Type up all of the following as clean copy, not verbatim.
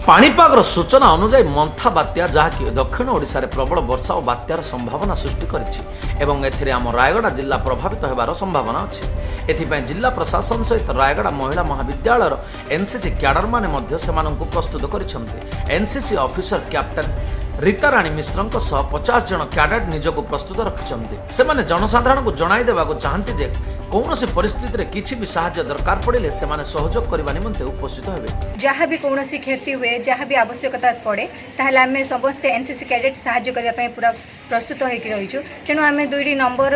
पाणीपागर सूचना अनुजाई मंथा बात्या जहाँकि दक्षिण ओडिशा रे प्रबल वर्षा और बात्यार संभावना सृष्टि करिछि एवं एथिरे आम रायगड़ा जिला प्रभावित होबार संभावना अछि। एथिपाई जिला प्रशासन सहित रायगड़ा महिला महाविद्यालयर एनसीसी क्याडर माने मध्य सेमानंकु प्रस्तुत करिसंते। एनसीसी ऑफिसर कैप्टन रीताराणी मिश्रଙ୍କ सह 50 जन क्याडेट निजको प्रस्तुत रखिछन्ते। सेमाने जनसाधारण को जणाई देबाको चाहन्ते जे कौनसी परिस्थिति रे किछि भी सहायता दरकार पड़िले सेमाने सहयोग करबा निमंते उपस्थित हेबे। जहाँ भी कौनसी क्षति हुए जहाँ भी आवश्यकता पड़े ताहले आमे समस्ते एनसीसी कैडेट सहायता करबा पई पूरा प्रस्तुत होइकि रहिछु। तेनु आमे दुईटी नंबर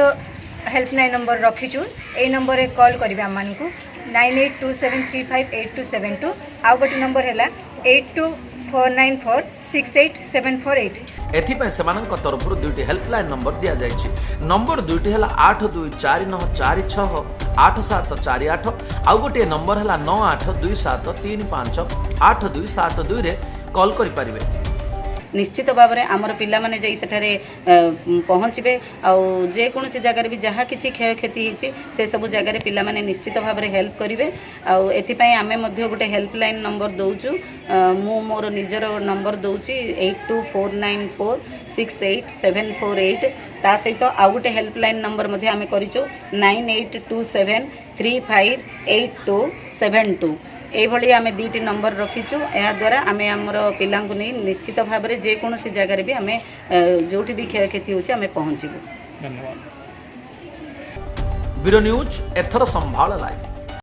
हेल्पलाइन नंबर रखिछु। ए नंबर रे कॉल करबे हममानकु 9827358272 आउ गोटे नंबर हैला 8249468748। एथिपाई सेमानंक तरफरु दुईटी हेल्पलाइन नंबर दिया जायछि। नंबर दुईटी हैला 8249468748 आउ गोटे नंबर हैला 9827358272 रे कॉल करि परिबे। निश्चित भाव में आमर पिला माने जाई सेठारे पहुँचे आकोसी जगार भी जहाँ किसी क्षय क्षति होती से सब जगार पिला माने निश्चित भाव में हेल्प करेंगे। आपाई आम गोटे हेल्पलाइन नंबर दौचु मु मोर निजर नंबर दौची 8249468748 ता सहित आउ गोटे हेल्पलाइन नंबर आम कर 9827358272 एभली आम दुईटी नंबर रखीचु। या द्वारा आम आमर पिला नहीं निश्चित भाव में जेकोसी जगार भी आम जो भी क्षय क्षति होची आम पहुँचू। ब्यूरो न्यूज एथर संभाल लाइव।